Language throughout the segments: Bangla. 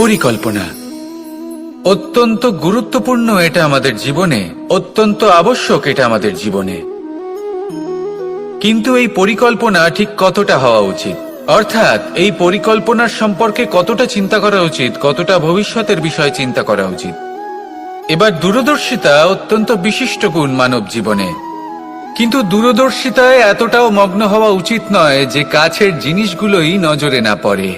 পরিকল্পনা অত্যন্ত গুরুত্বপূর্ণ, এটা আমাদের জীবনে অত্যন্ত আবশ্যক, এটা আমাদের জীবনে। কিন্তু এই পরিকল্পনা ঠিক কতটা হওয়া উচিত, অর্থাৎ এই পরিকল্পনার সম্পর্কে কতটা চিন্তা করা উচিত, কতটা ভবিষ্যতের বিষয়ে চিন্তা করা উচিত। এবার দূরদর্শিতা অত্যন্ত বিশিষ্ট গুণ মানব জীবনে, কিন্তু দূরদর্শিতায় এতটাও মগ্ন হওয়া উচিত নয় যে কাছের জিনিসগুলোই নজরে না পড়ে।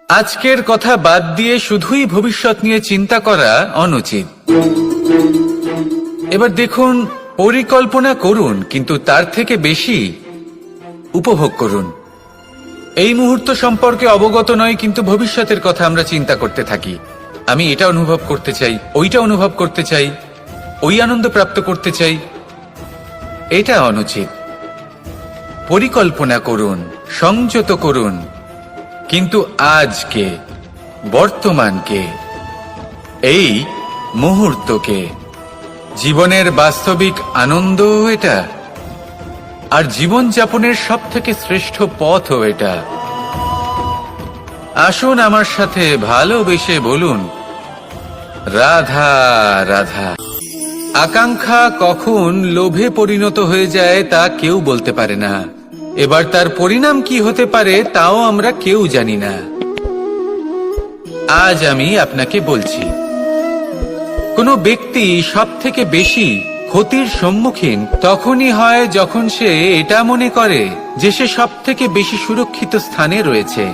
আজকের কথা বাদ দিয়ে শুধুই ভবিষ্যৎ নিয়ে চিন্তা করা অনুচিত। এবার দেখুন, পরিকল্পনা করুন, কিন্তু তার থেকে বেশি উপভোগ করুন। এই মুহূর্ত সম্পর্কে অবগত নয়, কিন্তু ভবিষ্যতের কথা আমরা চিন্তা করতে থাকি। আমি এটা অনুভব করতে চাই, ওইটা অনুভব করতে চাই, ওই আনন্দ প্রাপ্ত করতে চাই। এটা অনুচিত। পরিকল্পনা করুন, সংযত করুন, কিন্তু আজকে, বর্তমানকে, এই মুহূর্তকে, জীবনের বাস্তবিক আনন্দ এটা, আর জীবন যাপনের সব থেকে শ্রেষ্ঠ পথও এটা। আসুন আমার সাথে ভালোবেসে বলুন, রাধা রাধা। আকাঙ্ক্ষা কখন লোভে পরিণত হয়ে যায় তা কেউ বলতে পারে না। এবার তার পরিণাম কি হতে পারে তাও আমরা কেউ জানি না। আজ আমি আপনাকে বলছি, কোনো ব্যক্তি সব থেকে বেশি ক্ষতির সম্মুখীন তখনই হয় যখন সে এটা মনে করে যে সে সব থেকে বেশি সুরক্ষিত স্থানে রয়েছে।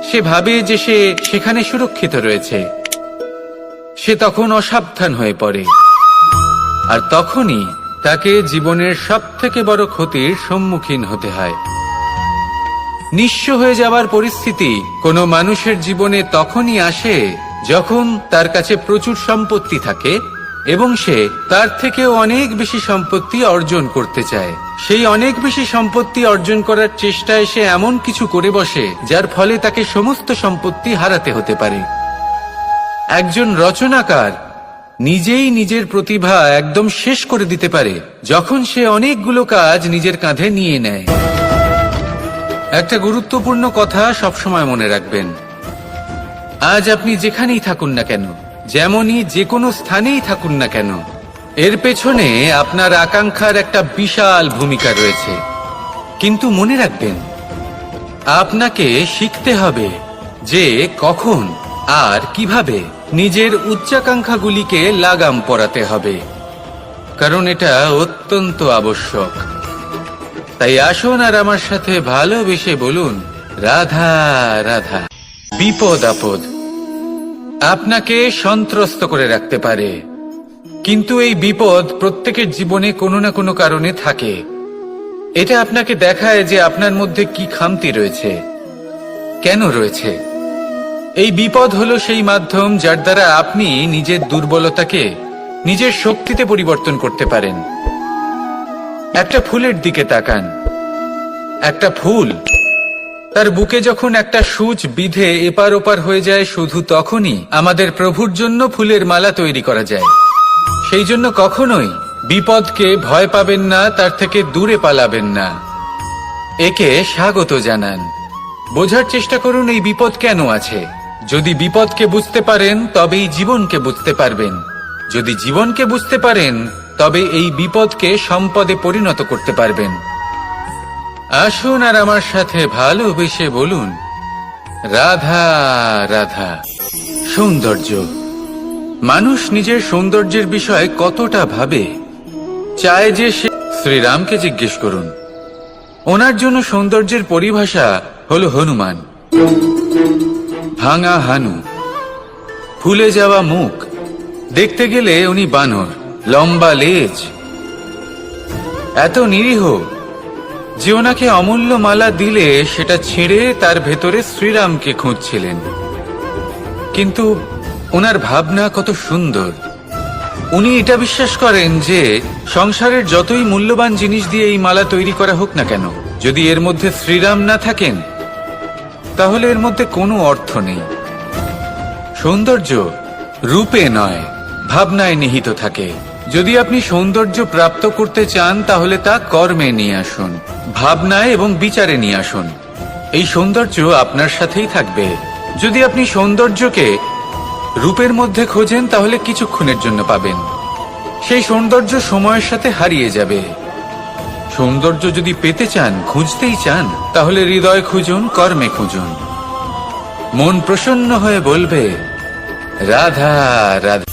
সে ভাবে যে সে সেখানে সুরক্ষিত রয়েছে। সে তখন অসাবধান হয়ে পড়ে, আর তখনই তাকে জীবনের সব থেকে বড় ক্ষতির সম্মুখীন হতে হয়। নিঃস্ব হয়ে যাওয়ার পরিস্থিতি কোনো মানুষের জীবনে তখনই আসে যখন তার কাছে প্রচুর সম্পত্তি থাকে এবং সে তার থেকেও অনেক বেশি সম্পত্তি অর্জন করতে চায়। সেই অনেক বেশি সম্পত্তি অর্জন করার চেষ্টায় সে এমন কিছু করে বসে যার ফলে তাকে সমস্ত সম্পত্তি হারাতে হতে পারে। একজন রচনাকার নিজেই নিজের প্রতিভা একদম শেষ করে দিতে পারে যখন সে অনেকগুলো কাজ নিজের কাঁধে নিয়ে নেয়। একটা গুরুত্বপূর্ণ কথা সবসময় মনে রাখবেন, আজ আপনি যেখানেই থাকুন না কেন, যেমনই যে কোনো স্থানেই থাকুন না কেন, এর পেছনে আপনার আকাঙ্ক্ষার একটা বিশাল ভূমিকা রয়েছে। কিন্তু মনে রাখবেন, আপনাকে শিখতে হবে যে কখন আর কিভাবে নিজের উচ্চাকাঙ্ক্ষাগুলিকে লাগাম পরাতে হবে, কারণ এটা অত্যন্ত আবশ্যক। তাই আসুন আর আমার সাথে ভালোবেসে বলুন, রাধা রাধা। বিপদ আপদ আপনাকে সন্ত্রস্ত করে রাখতে পারে, কিন্তু এই বিপদ প্রত্যেকের জীবনে কোনো না কোনো কারণে থাকে। এটা আপনাকে দেখায় যে আপনার মধ্যে কি খামতি রয়েছে, কেন রয়েছে। এই বিপদ হলো সেই মাধ্যম যার দ্বারা আপনি নিজের দুর্বলতাকে নিজের শক্তিতে পরিবর্তন করতে পারেন। একটা ফুলের দিকে তাকান। একটা ফুল, তার বুকে যখন একটা সূচ বিঁধে এপার ওপার হয়ে যায়, শুধু তখনই আমাদের প্রভুর জন্য ফুলের মালা তৈরি করা যায়। সেই জন্য কখনোই বিপদকে ভয় পাবেন না, তার থেকে দূরে পালাবেন না, একে স্বাগত জানান। বোঝার চেষ্টা করুন এই বিপদ কেন আছে। যদি বিপদকে বুঝতে পারেন তবেই জীবনকে বুঝতে পারবেন। যদি জীবনকে বুঝতে পারেন তবে এই বিপদকে সম্পদে পরিণত করতে পারবেন। আসুন আর আমার সাথে ভালোবেসে বলুন, রাধা রাধা। সৌন্দর্য। মানুষ নিজের সৌন্দর্যের বিষয়ে কতটা ভাবে, চায় যে সে শ্রীরামকে জিজ্ঞেস করুন। ওনার জন্য সৌন্দর্যের পরিভাষা হলো হনুমান। ভাঙা হানু, ফুলে যাওয়া মুখ, দেখতে গেলে উনি বানর, লম্বা লেজ, এত নিরীহ যে ওনাকে অমূল্য মালা দিলে সেটা ছিঁড়ে তার ভেতরে শ্রীরামকে খুঁজছিলেন। কিন্তু ওনার ভাবনা কত সুন্দর। উনি এটা বিশ্বাস করেন যে সংসারের যতই মূল্যবান জিনিস দিয়ে এই মালা তৈরি করা হোক না কেন, যদি এর মধ্যে শ্রীরাম না থাকেন তাহলে এর মধ্যে কোনো অর্থ নেই। সৌন্দর্য রূপে নয়, ভাবনায় নিহিত থাকে। যদি আপনি সৌন্দর্য প্রাপ্ত করতে চান তাহলে তা কর্মে নিয়ে আসুন, ভাবনায় এবং বিচারে নিয়ে আসুন। এই সৌন্দর্য আপনার সাথেই থাকবে, যদি আপনি সৌন্দর্যকে রূপের মধ্যে খোঁজেন তাহলে কিছুক্ষণের জন্য পাবেন, সেই সৌন্দর্য সময়ের সাথে হারিয়ে যাবে। সৌন্দর্য যদি পেতে চান, খুঁজতেই চান, তাহলে হৃদয় খুঁজুন, কর্মে খুঁজুন। মন প্রসন্ন হয়ে বলবে রাধা রাধা।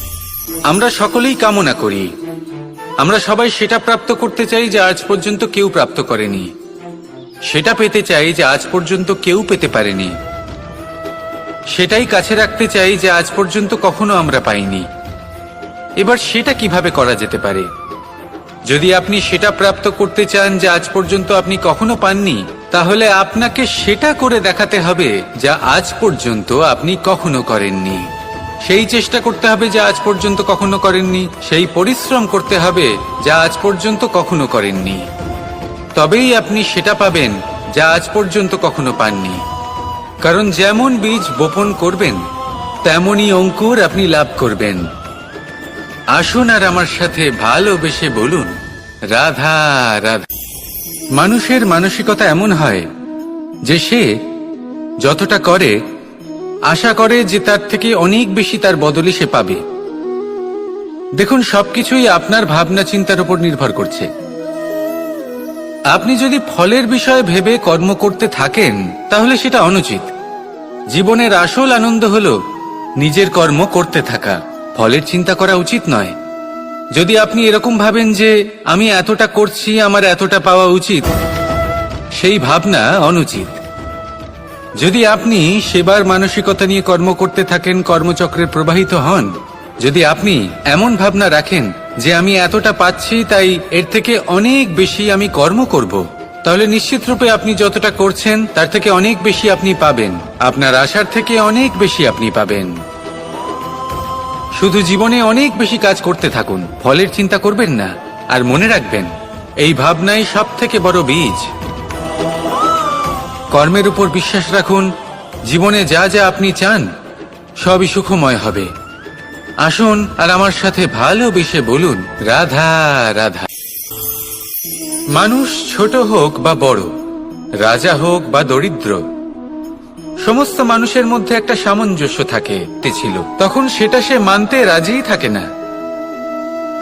আমরা সকলেই কামনা করি, আমরা সবাই সেটা প্রাপ্ত করতে চাই যা আজ পর্যন্ত কেউ প্রাপ্ত করেনি, সেটা পেতে চাই যা আজ পর্যন্ত কেউ পেতে পারেনি, সেটাই কাছে রাখতে চাই যা আজ পর্যন্ত কখনো আমরা পাইনি। এবার সেটা কিভাবে করা যেতে পারে? যদি আপনি সেটা প্রাপ্ত করতে চান যা আজ পর্যন্ত আপনি কখনো পাননি, তাহলে আপনাকে সেটা করে দেখাতে হবে যা আজ পর্যন্ত আপনি কখনো করেননি। সেই চেষ্টা করতে হবে যা আজ পর্যন্ত কখনো করেননি, সেই পরিশ্রম করতে হবে যা আজ পর্যন্ত কখনো করেননি। তবেই আপনি সেটা পাবেন যা আজ পর্যন্ত কখনো পাননি। কারণ যেমন বীজ বপন করবেন তেমনই অঙ্কুর আপনি লাভ করবেন। আসুন আর আমার সাথে ভালোবেসে বলুন রাধা রাধা। মানুষের মানসিকতা এমন হয় যে সে যতটা করে আশা করে যে তার থেকে অনেক বেশি তার বদলে সে পাবে। দেখুন, সবকিছুই আপনার ভাবনা চিন্তার উপর নির্ভর করছে। আপনি যদি ফলের বিষয়ে ভেবে কর্ম করতে থাকেন তাহলে সেটা অনুচিত। জীবনের আসল আনন্দ হলো নিজের কর্ম করতে থাকা, ফলের চিন্তা করা উচিত নয়। যদি আপনি এরকম ভাবেন যে আমি এতটা করছি, আমার এতটা পাওয়া উচিত, সেই ভাবনা অনুচিত। যদি আপনি সেবার মানসিকতা নিয়ে কর্ম করতে থাকেন, কর্মচক্রে প্রবাহিত হন, যদি আপনি এমন ভাবনা রাখেন যে আমি এতটা পাচ্ছি তাই এর থেকে অনেক বেশি আমি কর্ম করব, তাহলে নিশ্চিত রূপে আপনি যতটা করছেন তার থেকে অনেক বেশি আপনি পাবেন, আপনার আশার থেকে অনেক বেশি আপনি পাবেন। শুধু জীবনে অনেক বেশি কাজ করতে থাকুন, ফলের চিন্তা করবেন না। আর মনে রাখবেন, এই ভাবনাই সব থেকে বড় বীজ। কর্মের উপর বিশ্বাস রাখুন, জীবনে যা যা আপনি চান সবই সুখময় হবে। আসুন আর আমার সাথে ভালোবেসে বলুন রাধা রাধা। মানুষ ছোট হোক বা বড়, রাজা হোক বা দরিদ্র, সমস্ত মানুষের মধ্যে একটা সামঞ্জস্য থাকে ছিল, তখন সেটা সে মানতে রাজিই থাকে না।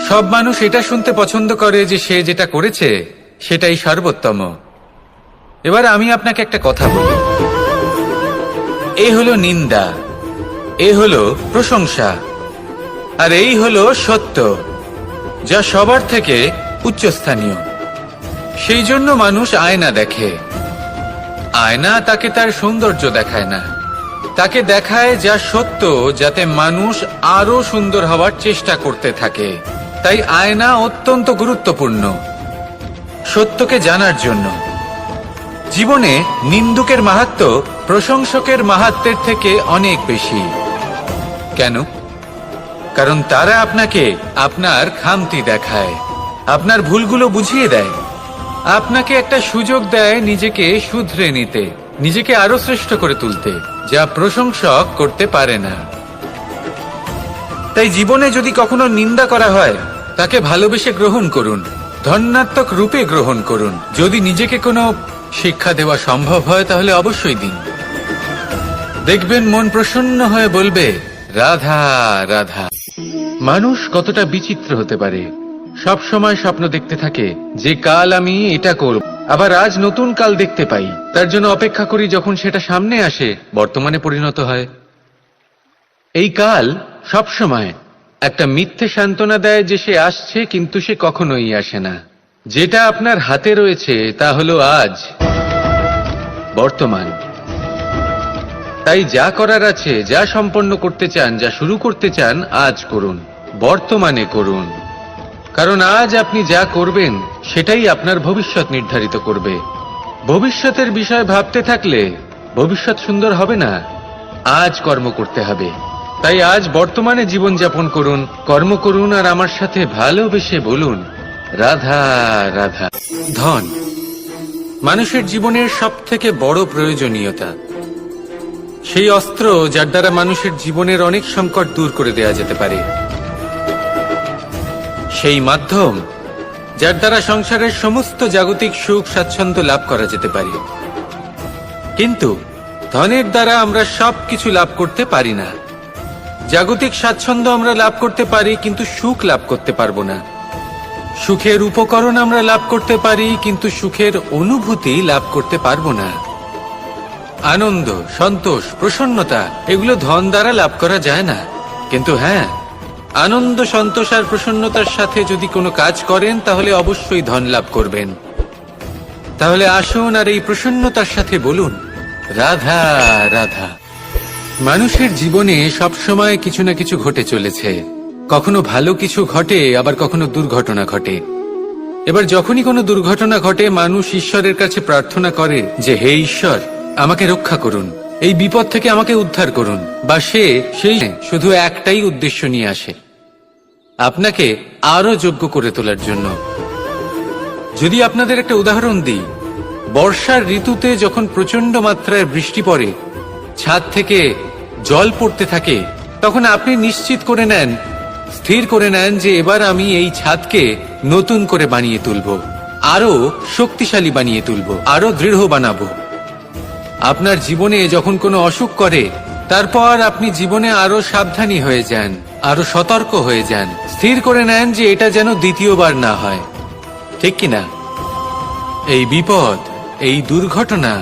সব মানুষ এটা শুনতে পছন্দ করে যে সে যেটা করেছে সেটাই সর্বোত্তম। এবার আমি আপনাকে একটা কথা বলি, এ হলো নিন্দা, এ হলো প্রশংসা, আর এই হলো সত্য, যা সবার থেকে উচ্চস্থানীয়। সেই জন্য মানুষ আয়না দেখে। আয়না তাকে তার সৌন্দর্য দেখায় না, তাকে দেখায় যা সত্য, যাতে মানুষ আরো সুন্দর হওয়ার চেষ্টা করতে থাকে। তাই আয়না অত্যন্ত গুরুত্বপূর্ণ সত্যকে জানার জন্য। জীবনে নিন্দুকের মাহাত্ম্য প্রশংসকের মাহাত্ম্যের থেকে অনেক বেশি। কেন? কারণ তারা আপনাকে আপনার খামতি দেখায়, আপনার ভুলগুলো বুঝিয়ে দেয়, আপনাকে একটা সুযোগ দেয় নিজেকে শুধরে নিতে, নিজেকে আরো শ্রেষ্ঠ করে তুলতে, যা প্রশংসক করতে পারে না। তাই জীবনে যদি কখনো নিন্দা করা হয় তাকে ভালোবেসে গ্রহণ করুন, ধন্যাত্মক রূপে গ্রহণ করুন। যদি নিজেকে কোনো শিক্ষা দেওয়া সম্ভব হয় তাহলে অবশ্যই দিন। দেখবেন মন প্রসন্ন হয়ে বলবে রাধা রাধা। মানুষ কতটা বিচিত্র হতে পারে। সব সময় স্বপ্ন দেখতে থাকে যে কাল আমি এটা করব, আবার আজ নতুন কাল দেখতে পাই, তার জন্য অপেক্ষা করি, যখন সেটা সামনে আসে বর্তমানে পরিণত হয়। এই কাল সব সময় একটা মিথ্যে সান্ত্বনা দেয় যে সে আসছে, কিন্তু সে কখনোই আসে না। যেটা আপনার হাতে রয়েছে তা হলো আজ, বর্তমান। তাই যা করার আছে, যা সম্পন্ন করতে চান, যা শুরু করতে চান, আজ করুন, বর্তমানে করুন। কারণ আজ আপনি যা করবেন সেটাই আপনার ভবিষ্যৎ নির্ধারিত করবে। ভবিষ্যতের বিষয় ভাবতে থাকলে ভবিষ্যৎ সুন্দর হবে না। আজ কর্ম করতে হবে। তাই আজ বর্তমানে জীবন যাপন করুন, কর্ম করুন, আর আমার সাথে ভালোবেসে বলুন রাধা রাধা। ধন মানুষের জীবনের সব থেকে বড় প্রয়োজনীয়তা, সেই অস্ত্র যার দ্বারা মানুষের জীবনের অনেক সংকট দূর করে দেয়া যেতে পারে, সেই মাধ্যম যার দ্বারা সংসারের সমস্ত জাগতিক সুখ স্বাচ্ছন্দ্য লাভ করা যেতে পারে। কিন্তু ধনের দ্বারা আমরা সবকিছু লাভ করতে পারি না। জাগতিক স্বাচ্ছন্দ্য আমরা লাভ করতে পারি, কিন্তু সুখ লাভ করতে পারবো না। সুখের উপকরণ আমরা লাভ করতে পারি, কিন্তু সুখের অনুভূতি লাভ করতে পারবো না। আনন্দ, সন্তোষ, প্রসন্নতা এগুলো ধন দ্বারা লাভ করা যায় না। কিন্তু হ্যাঁ, আনন্দ, সন্তোষ আর প্রসন্নতার সাথে যদি কোনো কাজ করেন তাহলে অবশ্যই ধন লাভ করবেন। তাহলে আসুন আর এই প্রসন্নতার সাথে বলুন, রাধা রাধা। মানুষের জীবনে সবসময় কিছু না কিছু ঘটে চলেছে। কখনো ভালো কিছু ঘটে, আবার কখনো দুর্ঘটনা ঘটে। এবার যখনই কোনো দুর্ঘটনা ঘটে, মানুষ ঈশ্বরের কাছে প্রার্থনা করে যে হে ঈশ্বর, আমাকে রক্ষা করুন, এই বিপদ থেকে আমাকে উদ্ধার করুন। বা সে সেই শুধু একটাই উদ্দেশ্য নিয়ে আসে, আপনাকে আরো যোগ্য করে তোলার জন্য। যদি আপনাদের একটা উদাহরণ দিই, বর্ষার ঋতুতে যখন প্রচন্ড মাত্রায় বৃষ্টি পড়ে, ছাদ থেকে জল পড়তে থাকে, তখন আপনি নিশ্চিত করে নেন, স্থির করে নেন যে এবার আমি এই ছাদকে নতুন করে বানিয়ে তুলব, আরো শক্তিশালী বানিয়ে তুলব, আরো দৃঢ় বানাবো। আপনার জীবনে যখন কোনো অসুখ করে, তারপর আপনি জীবনে আরো সাবধানী হয়ে যান, আরো সতর্ক হয়ে যান, স্থির করে নেন যে এটা যেন দ্বিতীয়বার না হয়, ঠিক কিনা? এই বিপদ, এই দুর্ঘটনা,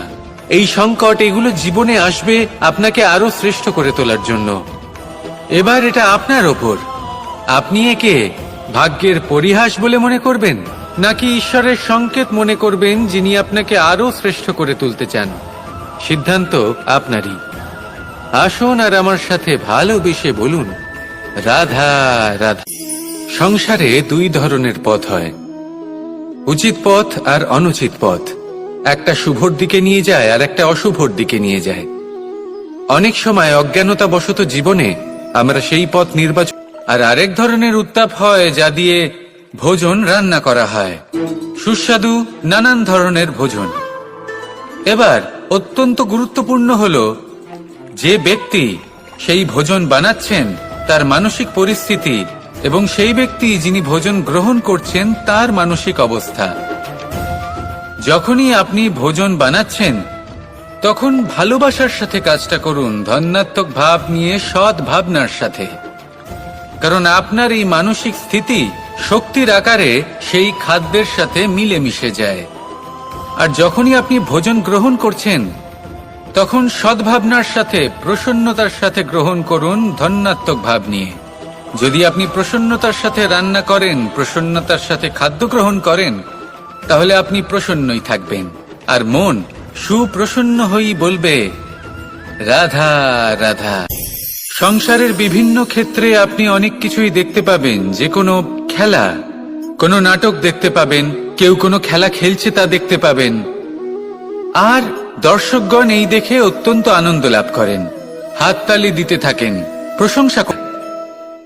এই সংকট, এগুলো জীবনে আসবে আপনাকে আরো শ্রেষ্ঠ করে তোলার জন্য। এবার এটা আপনার ওপর। আপনি একে ভাগ্যের পরিহাস বলে মনে করবেন, নাকি ঈশ্বরের সংকেত মনে করবেন, যিনি আপনাকে আরো শ্রেষ্ঠ করে তুলতে চান? সিদ্ধান্ত আপনারই। আসুন আর আমার সাথে ভালোবেসে বলুন, রাধা রাধা। সংসারে দুই ধরনের পথ হয়, উচিত পথ আর অনুচিত পথ। একটা শুভর দিকে নিয়ে যায় আর একটা অশুভর দিকে নিয়ে যায়। অনেক সময় অজ্ঞানতাবশত জীবনে আমরা সেই পথ নির্বাচন। আর আরেক ধরনের উত্তাপ হয় যা দিয়ে ভোজন রান্না করা হয়, সুস্বাদু নানান ধরনের ভোজন। এবার অত্যন্ত গুরুত্বপূর্ণ হলো যে ব্যক্তি সেই ভোজন বানাচ্ছেন তার মানসিক পরিস্থিতি এবং সেই ব্যক্তি যিনি ভোজন গ্রহণ করছেন তার মানসিক অবস্থা। যখনই আপনি ভোজন বানাচ্ছেন তখন ভালোবাসার সাথে কাজটা করুন, ধন্যাত্মক ভাব নিয়ে, সৎ ভাবনার সাথে। কারণ আপনার এই মানসিক স্থিতি শক্তির আকারে সেই খাদ্যের সাথে মিলে মিশে যায়। আর যখনই আপনি ভোজন গ্রহণ করছেন তখন সদ্ভাবনার সাথে, প্রসন্নতার সাথে গ্রহণ করুন, ধন্যাত্মক ভাব নিয়ে। যদি আপনি প্রসন্নতার সাথে রান্না করেন, প্রসন্নতার সাথে খাদ্য গ্রহণ করেন, তাহলে আপনি প্রসন্নই থাকবেন। আর মন সুপ্রসন্ন হয়েই বলবে, রাধা রাধা। সংসারের বিভিন্ন ক্ষেত্রে আপনি অনেক কিছুই দেখতে পাবেন। যে কোনো খেলা, কোনো নাটক দেখতে পাবেন, কেউ কোনো খেলা খেলছে তা দেখতে পাবেন। আর দর্শকগণ এই দেখে অত্যন্ত আনন্দ লাভ করেন, হাততালি দিতে থাকেন, প্রশংসা করেন।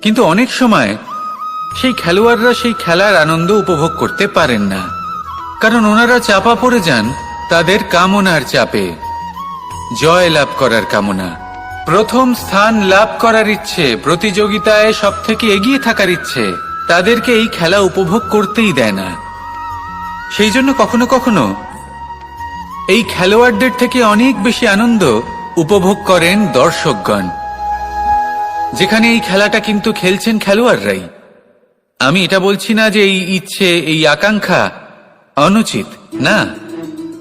কিন্তু অনেক সময় সেই খেলোয়াড়রা সেই খেলার আনন্দ উপভোগ করতে পারেন না, কারণ ওনারা চাপা পড়ে যান তাদের কামনার চাপে, জয় লাভ করার কামনা, প্রথম স্থান লাভ করার ইচ্ছে, প্রতিযোগিতায় সব থেকে এগিয়ে থাকার ইচ্ছে তাদেরকে এই খেলা উপভোগ করতেই দেয় না। সেই জন্য কখনো কখনো এই খেলোয়াড়দের থেকে অনেক বেশি আনন্দ উপভোগ করেন দর্শকগণ, যেখানে এই খেলাটা কিন্তু খেলছেন খেলোয়াড়রাই। আমি এটা বলছি না যে এই ইচ্ছে, এই আকাঙ্ক্ষা অনুচিত না,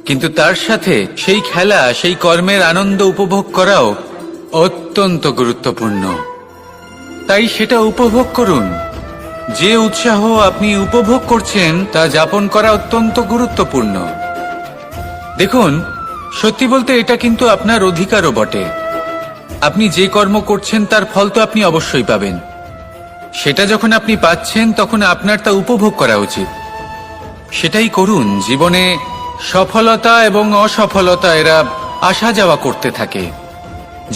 কিন্তু তার সাথে সেই খেলা, সেই কর্মের আনন্দ উপভোগ করাও অত্যন্ত গুরুত্বপূর্ণ। তাই সেটা উপভোগ করুন। যে উৎসাহ আপনি উপভোগ করছেন তা যাপন করা অত্যন্ত গুরুত্বপূর্ণ। দেখুন, সত্যি বলতে এটা কিন্তু আপনার অধিকারও বটে। আপনি যে কর্ম করছেন তার ফল তো আপনি অবশ্যই পাবেন। সেটা যখন আপনি পাচ্ছেন তখন আপনার তা উপভোগ করা উচিত। সেটাই করুন। জীবনে সফলতা এবং অসফলতা এরা আসা যাওয়া করতে থাকে।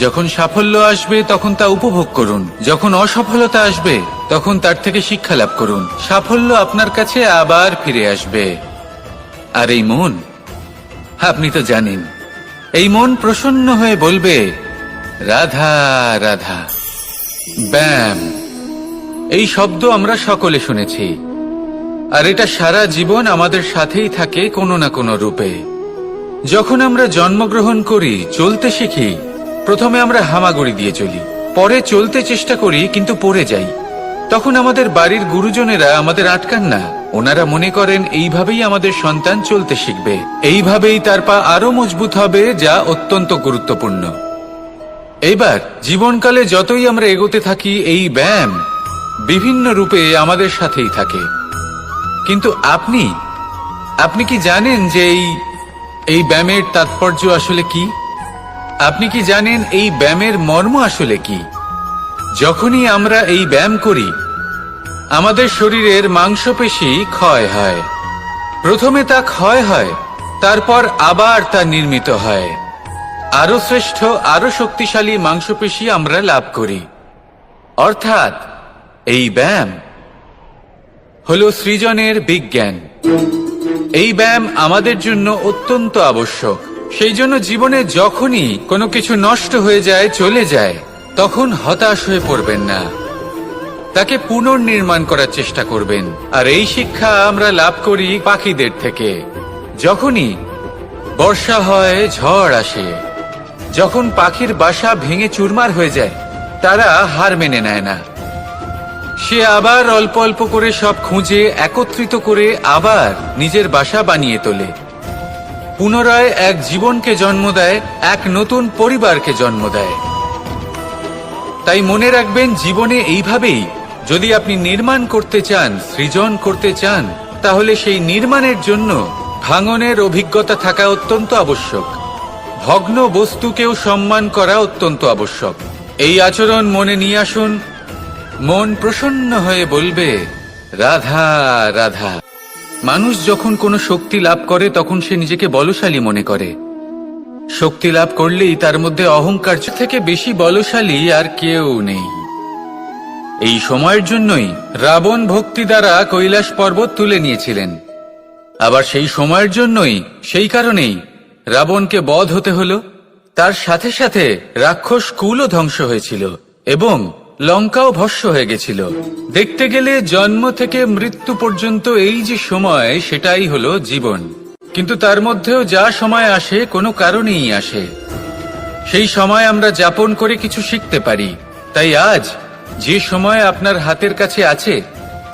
যখন সাফল্য আসবে তখন তা উপভোগ করুন, যখন অসফলতা আসবে তখন তার থেকে শিক্ষা লাভ করুন। সাফল্য আপনার কাছে আবার ফিরে আসবে। আর এই মন, আপনি তো জানেন, এই মন প্রসন্ন হয়ে বলবে, রাধা রাধা। ব্যাম, এই শব্দ আমরা সকলে শুনেছি, আর এটা সারা জীবন আমাদের সাথেই থাকে কোনো না কোনো রূপে। যখন আমরা জন্মগ্রহণ করি, চলতে শিখি, প্রথমে আমরা হামাগুড়ি দিয়ে চলি, পরে চলতে চেষ্টা করি কিন্তু পড়ে যাই। তখন আমাদের বাড়ির গুরুজনেরা আমাদের আটকান না। ওনারা মনে করেন এইভাবেই আমাদের সন্তান চলতে শিখবে, এইভাবেই তার পা আরো মজবুত হবে, যা অত্যন্ত গুরুত্বপূর্ণ। এইবার জীবনকালে যতই আমরা এগোতে থাকি, এই ব্যায়াম বিভিন্ন রূপে আমাদের সাথেই থাকে। কিন্তু আপনি কি জানেন যে এই ব্যায়ামের তাৎপর্য আসলে কি? আপনি কি জানেন এই ব্যায়ামের মর্ম আসলে কি? যখনই আমরা এই ব্যায়াম করি, আমাদের শরীরের মাংসপেশি ক্ষয় হয়। প্রথমে তা ক্ষয় হয়, তারপর আবার তা নির্মিত হয়। আরো শ্রেষ্ঠ, আরো শক্তিশালী মাংসপেশি আমরা লাভ করি। অর্থাৎ এই ব্যায়াম হলো সৃজনের বিজ্ঞান। এই ব্যায়াম আমাদের জন্য অত্যন্ত আবশ্যক। সেই জন্য জীবনে যখনই কোনো কিছু নষ্ট হয়ে যায়, চলে যায়, তখন হতাশ হয়ে পড়বেন না, তাকে পুনর্নির্মাণ করার চেষ্টা করবেন। আর এই শিক্ষা আমরা লাভ করি পাখিদের থেকে। যখনই বর্ষা হয়, ঝড় আসে, যখন পাখির বাসা ভেঙে চুরমার হয়ে যায়, তারা হার মেনে নেয় না। সে আবার অল্প অল্প করে সব খুঁজে একত্রিত করে আবার নিজের বাসা বানিয়ে তোলে, পুনরায় এক জীবনকে জন্ম দেয়, এক নতুন পরিবারকে জন্ম দেয়। তাই মনে রাখবেন, জীবনে এইভাবেই যদি আপনি নির্মাণ করতে চান, সৃজন করতে চান, তাহলে সেই নির্মাণের জন্য ভাঙনের অভিজ্ঞতা থাকা অত্যন্ত আবশ্যক। ভগ্ন বস্তুকেও সম্মান করা অত্যন্ত আবশ্যক। এই আচরণ মনে নিয়ে আসুন, মন প্রসন্ন হয়ে বলবে, রাধা রাধা। মানুষ যখন কোনো শক্তি লাভ করে, তখন সে নিজেকে বলশালী মনে করে। শক্তি লাভ করলেই তার মধ্যে অহংকার থেকে বেশি বলশালী আর কেউ নেই। এই সময়ের জন্যই রাবণ ভক্তি দ্বারা কৈলাস পর্বত তুলে নিয়েছিলেন। আবার সেই সময়ের জন্যই, সেই কারণেই রাবণকে বধ হতে হলো। তার সাথে সাথে রাক্ষস কুলও ধ্বংস হয়েছিল এবং লঙ্কাও ভস্ম হয়ে গেছিল। দেখতে গেলে জন্ম থেকে মৃত্যু পর্যন্ত এই যে সময়, সেটাই হলো জীবন। কিন্তু তার মধ্যেও যা সময় আসে, কোনো কারণেই আসে। সেই সময় আমরা যাপন করে কিছু শিখতে পারি। তাই আজ যে সময় আপনার হাতের কাছে আছে,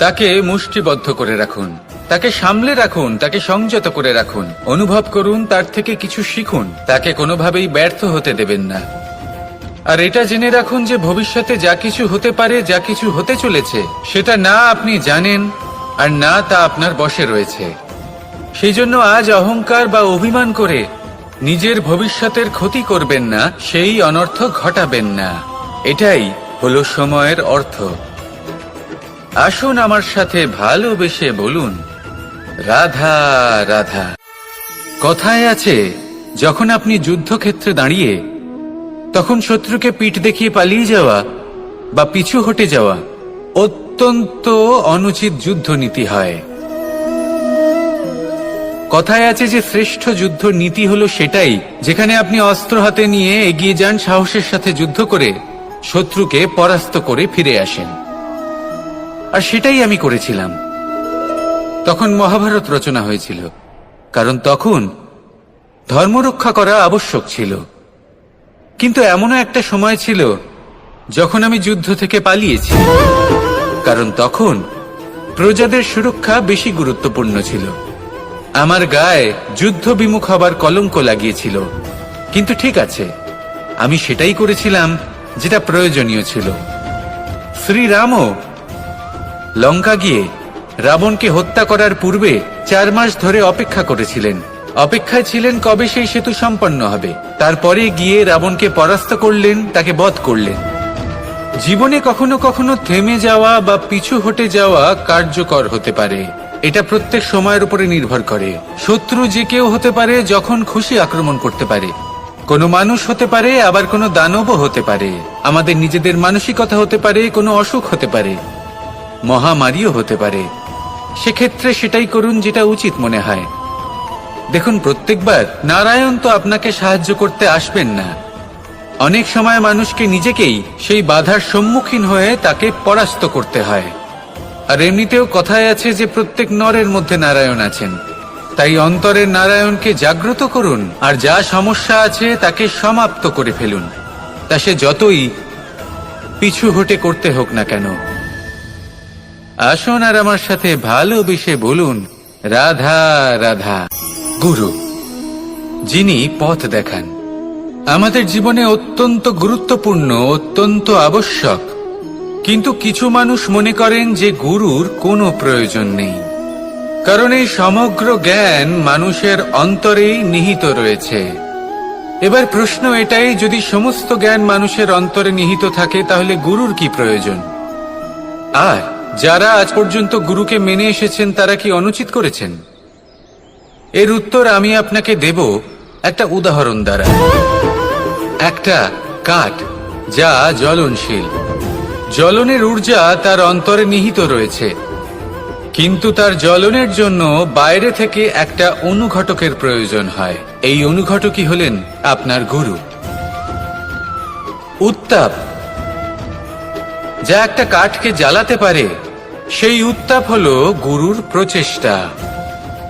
তাকে মুষ্টিবদ্ধ করে রাখুন, তাকে সামলে রাখুন, তাকে সংযত করে রাখুন, অনুভব করুন, তার থেকে কিছু শিখুন, তাকে কোনোভাবেই ব্যর্থ হতে দেবেন না। আর এটা জেনে রাখুন যে ভবিষ্যতে যা কিছু হতে পারে, যা কিছু হতে চলেছে, সেটা না আপনি জানেন আর না তা আপনার বশে রয়েছে। সেই জন্য আজ অহংকার বা অভিমান করে নিজের ভবিষ্যতের ক্ষতি করবেন না, সেই অনর্থ ঘটাবেন না। এটাই হলো সময়ের অর্থ। আসুন আমার সাথে ভালোবেসে বলুন, রাধা রাধা। কথায় আছে, যখন আপনি যুদ্ধক্ষেত্রে দাঁড়িয়ে, তখন শত্রুকে পিঠ দেখিয়ে পালিয়ে যাওয়া বা পিছু হটে যাওয়া অত্যন্ত অনুচিত যুদ্ধনীতি হয়। কথায় আছে যে শ্রেষ্ঠ যুদ্ধ নীতি হলো সেটাই, যেখানে আপনি অস্ত্র হাতে নিয়ে এগিয়ে যান, সাহসের সাথে যুদ্ধ করে শত্রুকে পরাস্ত করে ফিরে আসেন। আর সেটাই আমি করেছিলাম। তখন মহাভারত রচনা হয়েছিল, কারণ তখন ধর্মরক্ষা করা আবশ্যক ছিল। কিন্তু এমনও একটা সময় ছিল যখন আমি যুদ্ধ থেকে পালিয়েছি, কারণ তখন প্রজাদের সুরক্ষা বেশি গুরুত্বপূর্ণ ছিল। আমার গায়ে যুদ্ধ বিমুখ হবার কলঙ্ক লাগিয়েছিল। কিন্তু ঠিক আছে, আমি সেটাই করেছিলাম যেটা প্রয়োজনীয় ছিল। শ্রীরামও লঙ্কা গিয়ে রাবণকে হত্যা করার পূর্বে 4 মাস ধরে অপেক্ষা করেছিলেন। অপেক্ষায় ছিলেন কবে সেই সেতু সম্পন্ন হবে। তারপরে গিয়ে রাবণকে পরাস্ত করলেন, তাকে বধ করলেন। জীবনে কখনো কখনো থেমে যাওয়া বা পিছু হটে যাওয়া কার্যকর হতে পারে। এটা প্রত্যেক সময়ের উপরে নির্ভর করে। শত্রু যে কেউ হতে পারে, যখন খুশি আক্রমণ করতে পারে। কোনো মানুষ হতে পারে, আবার কোনো দানবও হতে পারে। আমাদের নিজেদের মানসিকতা হতে পারে, কোনো অসুখ হতে পারে, মহামারীও হতে পারে। সেক্ষেত্রে সেটাই করুন যেটা উচিত মনে হয়। দেখুন, প্রত্যেকবার নারায়ণ তো আপনাকে সাহায্য করতে আসবেন না। অনেক সময় মানুষকে নিজেকেই সেই বাধার সম্মুখীন হয়ে তাকে পরাস্ত করতে হয়। আর এমনিতেও কথায় আছে যে প্রত্যেক নরের মধ্যে নারায়ণ আছেন। তাই অন্তরের নারায়ণকে জাগ্রত করুন, আর যা সমস্যা আছে তাকে সমাপ্ত করে ফেলুন, তা সে যতই পিছু হটে করতে হোক না কেন। আসুন আর আমার সাথে ভালোবেসে বলুন, রাধা রাধা। গুরু, যিনি পথ দেখান, আমাদের জীবনে অত্যন্ত গুরুত্বপূর্ণ, অত্যন্ত আবশ্যক। কিন্তু কিছু মানুষ মনে করেন যে গুরুর কোনো প্রয়োজন নেই, কারণ এই সমগ্র জ্ঞান মানুষের অন্তরেই নিহিত রয়েছে। এবার প্রশ্ন এটাই, যদি সমস্ত জ্ঞান মানুষের অন্তরে নিহিত থাকে তাহলে গুরুর কি প্রয়োজন? আর যারা আজ পর্যন্ত গুরুকে মেনে এসেছেন তারা কি অনুচিত করেছেন? এর উত্তর আমি আপনাকে দেব একটা উদাহরণ দ্বারা। একটা কাঠ যা জ্বলনশীল, জ্বলনের ঊর্জা তার অন্তরে নিহিত রয়েছে, কিন্তু তার জ্বলনের জন্য বাইরে থেকে একটা অনুঘটকের প্রয়োজন হয়। এই অনুঘটকই হলেন আপনার গুরু। উত্তাপ যা একটা কাঠকে জ্বালাতে পারে, সেই উত্তাপ হলো গুরুর প্রচেষ্টা।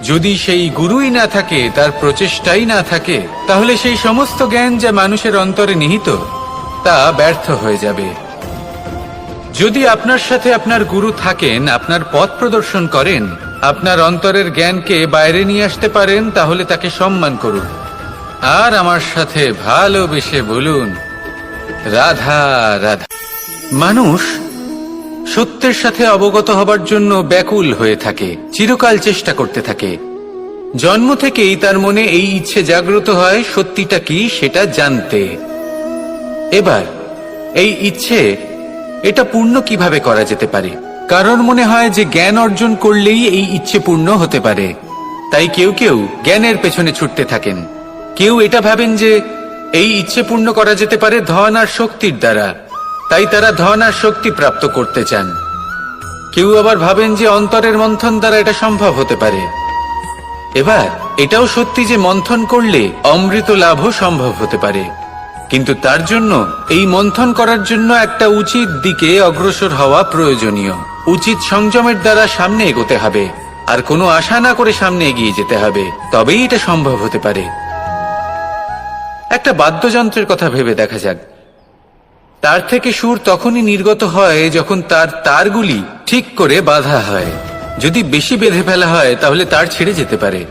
যদি সেই গুরুই না থাকে, তার প্রচেষ্টাই না থাকে, তাহলে সেই সমস্ত জ্ঞান যা মানুষের অন্তরে নিহিত তা ব্যর্থ হয়ে যাবে। যদি আপনার সাথে আপনার গুরু থাকেন, আপনার পথ প্রদর্শন করেন, আপনার অন্তরের জ্ঞানকে বাইরে নিয়ে আসতে পারেন, তাহলে তাকে সম্মান করুন আর আমার সাথে ভালোবেসে বলুন, রাধা রাধা। মানুষ সত্যের সাথে অবগত হবার জন্য ব্যাকুল হয়ে থাকে, চিরকাল চেষ্টা করতে থাকে। জন্ম থেকেই তার মনে এই ইচ্ছে জাগ্রত হয় সত্যিটা কি সেটা জানতে। এবার এই ইচ্ছে এটা পূর্ণ কিভাবে করা যেতে পারে? কারণ মনে হয় যে জ্ঞান অর্জন করলেই এই ইচ্ছে পূর্ণ হতে পারে, তাই কেউ কেউ জ্ঞানের পেছনে ছুটতে থাকেন। কেউ এটা ভাবেন যে এই ইচ্ছে পূর্ণ করা যেতে পারে ধন আর শক্তির দ্বারা, তাই তারা ধন আর শক্তি প্রাপ্ত করতে চান। কেউ আবার ভাবেন যে অন্তরের মন্থন দ্বারা এটা সম্ভব হতে পারে। এবার এটাও সত্যি যে মন্থন করলে অমৃত লাভও সম্ভব হতে পারে, কিন্তু তার জন্য এই মন্থন করার জন্য একটা উচিত দিকে অগ্রসর হওয়া প্রয়োজনীয়। উচিত সংযমের দ্বারা সামনে এগোতে হবে, আর কোনো আশা না করে সামনে এগিয়ে যেতে হবে, তবেই এটা সম্ভব হতে পারে। একটা বাদ্যযন্ত্রের কথা ভেবে দেখা যাক। তার থেকে সুর তখনই নির্গত হয় যখন তার তারগুলি ঠিক করে বাঁধা হয়। যদি বেশি বেঁধে ফেলা হয় তাহলে তার ছিঁড়ে যেতে পারে,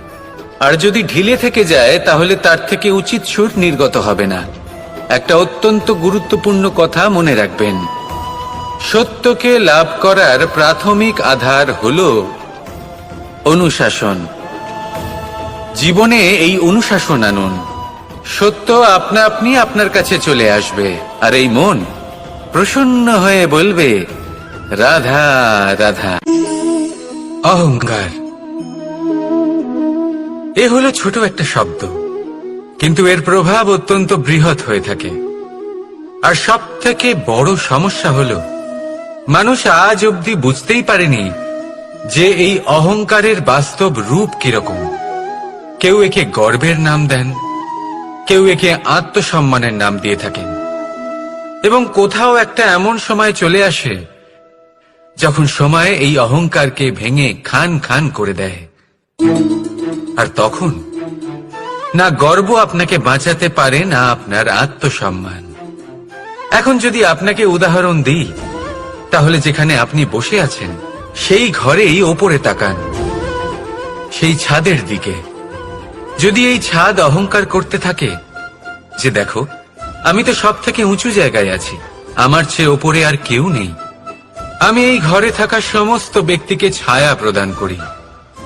আর যদি ঢিলে থেকে যায় তাহলে তার থেকে উচিত সুর নির্গত হবে না। একটা অত্যন্ত গুরুত্বপূর্ণ কথা মনে রাখবেন, সত্যকে লাভ করার প্রাথমিক আধার হল অনুশাসন। জীবনে এই অনুশাসন আনুন, সত্য আপনা আপনি আপনার কাছে চলে আসবে, আর এই মন প্রসন্ন হয়ে বলবে, রাধা রাধা। অহংকার এ হলো ছোট একটা শব্দ, কিন্তু এর প্রভাব অত্যন্ত বৃহৎ হয়ে থাকে। আর সব থেকে বড় সমস্যা হলো মানুষ আজ অবধি বুঝতেই পারেনি যে এই অহংকারের বাস্তব রূপ কিরকম। কেউ একে গর্বের নাম দেন, কেউ একে আত্মসম্মানের নাম দিয়ে থাকেন, এবং কোথাও একটা এমন সময় চলে আসে যখন সময় এই অহংকারকে ভেঙে খান খান করে দেয়। আর তখন না গর্ব আপনাকে বাঁচাতে পারে, না আপনার আত্মসম্মান। এখন যদি আপনাকে উদাহরণ দিই, তাহলে যেখানে আপনি বসে আছেন সেই ঘরেই ওপরে তাকান, সেই ছাদের দিকে। যদি এই ছাদ অহংকার করতে থাকে যে দেখো আমি তো সব থেকে উঁচু জায়গায় আছি, আমার চেয়ে ওপরে আর কেউ নেই, আমি এই ঘরে থাকা সমস্ত ব্যক্তিকে ছায়া প্রদান করি,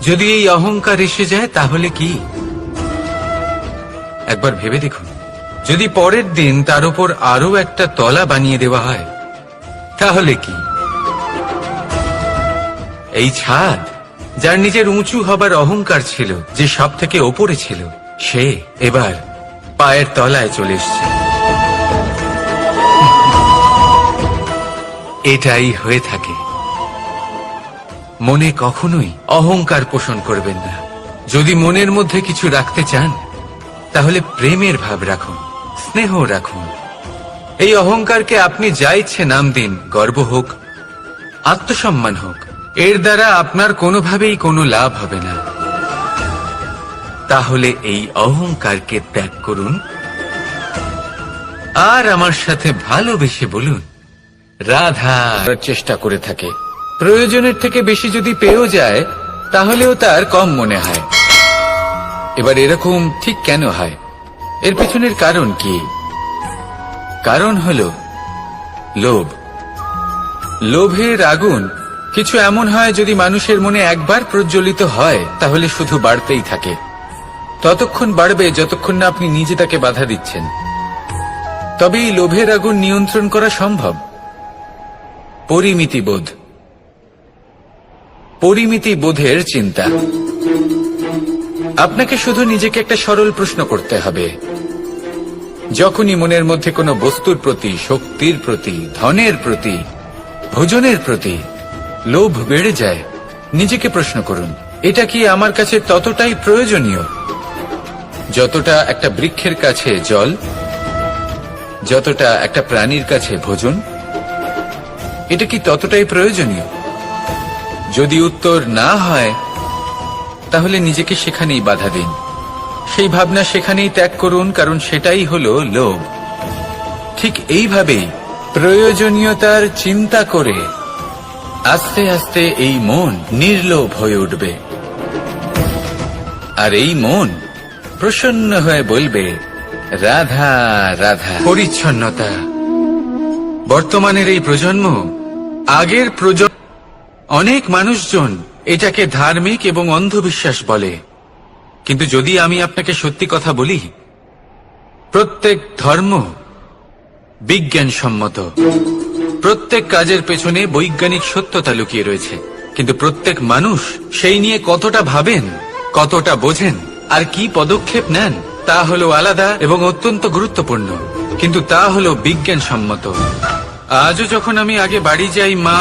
যদি এই অহংকার এসে যায় তাহলে কি? একবার ভেবে দেখুন, যদি পরের দিন তার উপর আরো একটা তলা বানিয়ে দেওয়া হয় তাহলে কি? এই ছাদ যার নিজের উঁচু হবার অহংকার ছিল, যে সব থেকে ওপরে ছিল, সে এবার পায়ের তলায় চলে এসছে। এটাই হয়ে থাকে। মনে কখনোই অহংকার পোষণ করবেন না। যদি মনের মধ্যে কিছু রাখতে চান তাহলে প্রেমের ভাব রাখুন, স্নেহ রাখুন। এই অহংকারকে আপনি যা ইচ্ছে নাম দিন, গর্ব হোক, আত্মসম্মান হোক, এর দ্বারা আপনার কোনোভাবেই কোনো লাভ হবে না। তাহলে এই অহংকারকে ত্যাগ করুন আর আমার সাথে ভালোবেসে বলুন রাধা। চেষ্টা করে থাকে, প্রয়োজনের থেকে বেশি যদি পেয়েও যায় তাহলেও তার কম মনে হয়। এবার এরকম ঠিক কেন হয়? এর পেছনের কারণ কি? কারণ হলো লোভ। লোভের আগুন কিছু এমন হয়, যদি মানুষের মনে একবার প্রজ্বলিত হয় তাহলে শুধু বাড়তেই থাকে। ততক্ষণ বাড়বে যতক্ষণ না আপনি নিজে তাকে বাধা দিচ্ছেন। তবে এই লোভের আগুন নিয়ন্ত্রণ করা সম্ভব। পরিমিতিবোধ, পরিমিতিবোধের চিন্তা। আপনাকে শুধু নিজেকে একটা সরল প্রশ্ন করতে হবে। যখনই মনের মধ্যে কোনো বস্তুর প্রতি, শক্তির প্রতি, ধনের প্রতি, ভোজনের প্রতি লোভ বেড়ে যায়, নিজেকে প্রশ্ন করুন, এটা কি আমার কাছে ততটাই প্রয়োজনীয় যতটা একটা বৃক্ষের কাছে জল, যতটা একটা প্রাণীর কাছে ভোজন? এটা কি ততটাই প্রয়োজনীয়? যদি উত্তর না হয় তাহলে নিজেকে সেখানেই বাধা দিন, সেই ভাবনা সেখানেই ত্যাগ করুন, কারণ সেটাই হলো লোভ। ঠিক এইভাবেই প্রয়োজনীয়তার চিন্তা করে আস্তে আস্তে এই মন নির্লোভ হয়ে উঠবে, আর এই মন প্রসন্ন হয়ে বলবে রাধা রাধা। পরিচ্ছন্নতা। বর্তমানের এই প্রজন্ম আগের প্রজন্ম, অনেক মানুষজন এটাকে ধার্মিক এবং অন্ধবিশ্বাস বলে, কিন্তু যদি আমি আপনাকে সত্যি কথা বলি, প্রত্যেক ধর্ম বিজ্ঞানসম্মত। প্রত্যেক কাজের পেছনে বৈজ্ঞানিক সত্যতা লুকিয়ে রয়েছে, কিন্তু প্রত্যেক মানুষ সেই নিয়ে কতটা ভাবেন, কতটা বোঝেন আর কি পদক্ষেপ নেন তা হলো আলাদা এবং অত্যন্ত গুরুত্বপূর্ণ, কিন্তু তা হলো বিজ্ঞানসম্মত। আজও যখন আমি আগে বাড়ি যাই, মা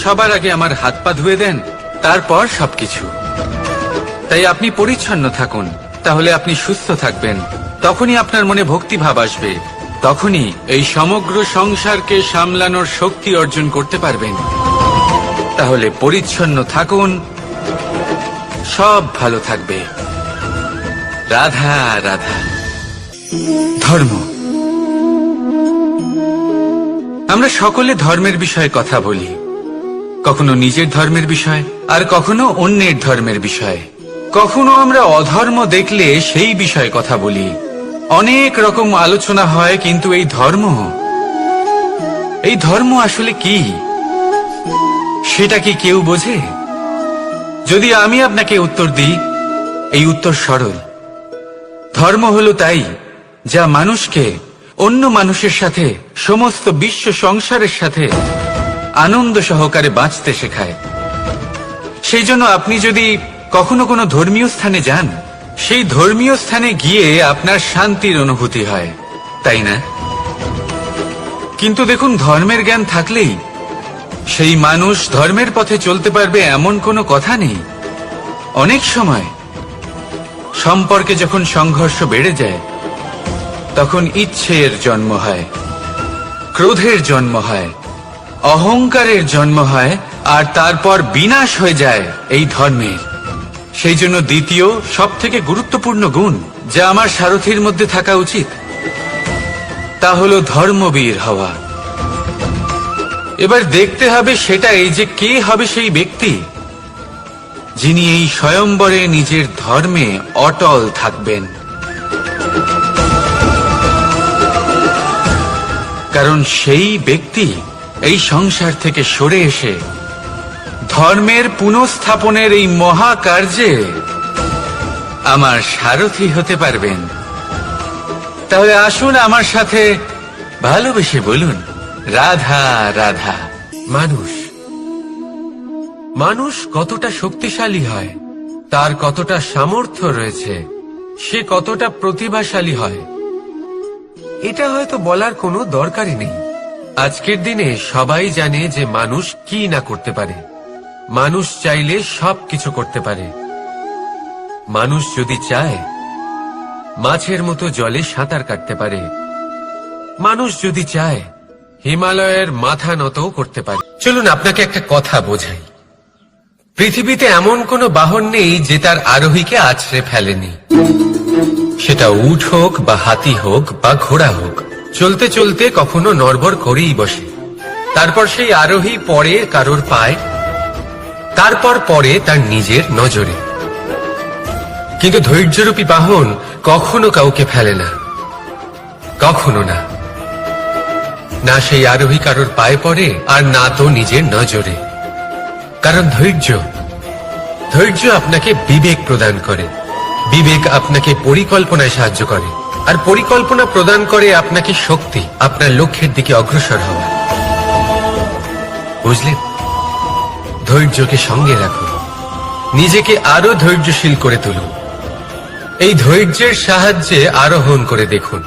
সবার আগে আমার হাত পা ধুয়ে দেন, তারপর সবকিছু। তাই আপনি পরিচ্ছন্ন থাকুন, তাহলে আপনি সুস্থ থাকবেন। তখনই আপনার মনে ভক্তিভাব আসবে, তখনই এই সমগ্র সংসারকে সামলানোর শক্তি অর্জন করতে পারবেন। তাহলে পরিচ্ছন্ন থাকুন, সব ভালো থাকবে। রাধা রাধা। ধর্ম। আমরা সকলে ধর্মের বিষয়ে কথা বলি, কখনো নিজের ধর্মের বিষয় আর কখনো অন্যের ধর্মের বিষয়। কখনো আমরা অধর্ম দেখলে সেই বিষয়ে কথা বলি, অনেক রকম আলোচনা হয়, কিন্তু এই ধর্ম আসলে কি সেটা কি কেউ বোঝে? যদি আমি আপনাকে উত্তর দিই, এই উত্তর সরল। ধর্ম হলো তাই যা মানুষকে অন্য মানুষের সাথে, সমস্ত বিশ্ব সংসারের সাথে আনন্দ সহকারে বাঁচতে শেখায়। সেই জন্য আপনি যদি কখনো কোনো ধর্মীয় স্থানে যান, সেই ধর্মীয় স্থানে গিয়ে আপনার শান্তির অনুভূতি হয়, তাই না? কিন্তু দেখুন, ধর্মের জ্ঞান থাকলেই সেই মানুষ ধর্মের পথে চলতে পারবে এমন কোনো কথা নেই। অনেক সময় সম্পর্কে যখন সংঘর্ষ বেড়ে যায়, তখন ইচ্ছের জন্ম হয়, ক্রোধের জন্ম হয়, অহংকারের জন্ম হয়, আর তারপর বিনাশ হয়ে যায় এই ধর্মের। সেই জন্য দ্বিতীয় সবথেকে গুরুত্বপূর্ণ গুণ যা আমার সারথীর মধ্যে থাকা উচিত, তা হলো ধর্মবীর হওয়া। এবার দেখতে হবে সেটা এই যে কে হবে সেই ব্যক্তি যিনি এই স্বয়ম্বরে নিজের ধর্মে অটল থাকবেন। কারণ সেই ব্যক্তি এই সংসার থেকে সরে এসে ধর্মের পুনঃস্থাপনের এই মহাকার্যে আমার সারথী হতে পারবেন। তাহলে আসুন আমার সাথে ভালোবেসে বলুন রাধা রাধা। মানুষ কতটা শক্তিশালী হয়, তার কতটা সামর্থ্য রয়েছে, সে কতটা প্রতিভাশালী হয়, এটা হয়তো বলার কোনো দরকারই নেই। আজকের দিনে সবাই জানে যে মানুষ কি না করতে পারে। মানুষ চাইলে সবকিছু করতে পারে। মানুষ যদি চায় মাছের মতো জলে সাঁতার কাটতে পারে। মানুষ যদি চায় হিমালয়ের মাথা নত করতে পারে। চলুন আপনাকে একটা কথা বোঝাই। পৃথিবীতে এমন কোনো বাহন নেই যে তার আরোহীকে আছড়ে ফেলেনি। সেটা উট হোক বা হাতি হোক বা ঘোড়া হোক, চলতে চলতে কখনো নড়বড় করেই বসে। তারপর সেই আরোহী পরে কারোর পায়, তারপর পরে তার নিজের নজরে। কিন্তু ধৈর্যরূপী বাহন কখনো কাউকে ফেলে না, কখনো না। না সেই আরোহী কারোর পায়ে পড়ে, আর না তো নিজের নজরে। কারণ ধৈর্য আপনাকে বিবেক প্রদান করে, বিবেক আপনাকে পরিকল্পনায় সাহায্য করে, আর পরিকল্পনা প্রদান করে আপনাকে শক্তি, আপনার লক্ষ্যের দিকে অগ্রসর হওয়া। বুঝলেন? ধৈর্যকে সঙ্গে রাখুন, নিজেকে আরো ধৈর্যশীল করে তুলুন। এই ধৈর্যের সাহায্যে আরোহণ করে দেখুন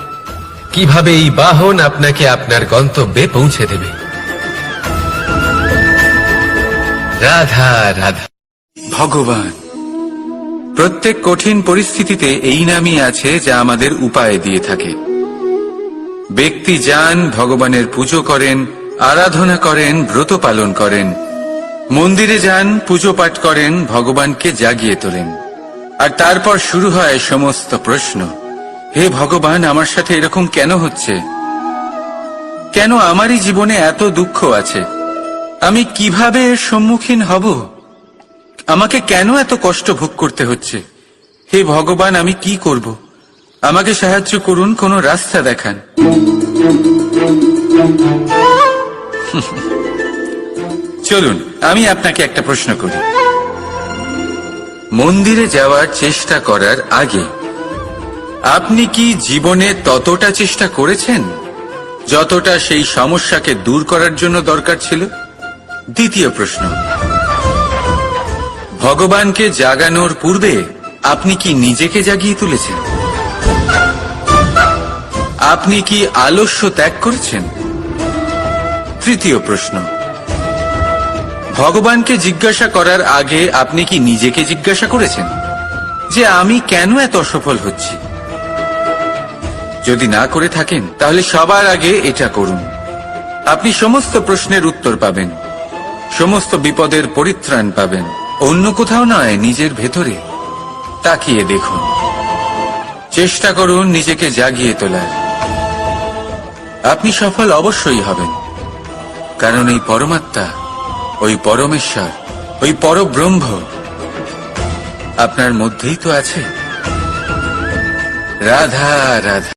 কিভাবে এই বাহন আপনাকে আপনার গন্তব্যে পৌঁছে দেবে। রাধা রাধা। ভগবান, প্রত্যেক কঠিন পরিস্থিতিতে এই নামই আছে যা আমাদের উপায় দিয়ে থাকে। ব্যক্তি যান, ভগবানের পুজো করেন, আরাধনা করেন, ব্রত পালন করেন, মন্দিরে যান, পুজো পাঠ করেন, ভগবানকে জাগিয়ে তোলেন। আর তারপর শুরু হয় সমস্ত প্রশ্ন। হে ভগবান, আমার সাথে এরকম কেন হচ্ছে? কেন আমারই জীবনে এত দুঃখ আছে? আমি কিভাবে এর সম্মুখীন হব? আমাকে কেন এত কষ্ট ভোগ করতে হচ্ছে? হে ভগবান, আমি কি করব? আমাকে সাহায্য করুন, কোনো রাস্তা দেখান। চলুন, আমি আপনাকে একটা প্রশ্ন করি। মন্দিরে যাওয়ার চেষ্টা করার আগে আপনি কি জীবনে ততটা চেষ্টা করেছেন যতটা সেই সমস্যাকে দূর করার জন্য দরকার ছিল? দ্বিতীয় প্রশ্ন, ভগবানকে জাগানোর পূর্বে আপনি কি নিজেকে জাগিয়ে তুলেছেন? আপনি কি আলস্য ত্যাগ করেছেন? তৃতীয় প্রশ্ন, ভগবানকে জিজ্ঞাসা করার আগে আপনি কি নিজেকে জিজ্ঞাসা করেছেন যে আমি কেন এত অসফল হচ্ছি? যদি না করে থাকেন তাহলে সবার আগে এটা করুন। আপনি সমস্ত প্রশ্নের উত্তর পাবেন, সমস্ত বিপদের পরিত্রাণ পাবেন। অন্য কোথাও নয়, নিজের ভেতরে তাকিয়ে দেখুন। চেষ্টা করুন নিজেকে জাগিয়ে তোলার। আপনি সফল অবশ্যই হবেন, কারণ এই পরমাত্মা, ওই পরমেশ্বর, ওই পরব্রহ্ম আপনার মধ্যেই তো আছে। রাধা রাধা।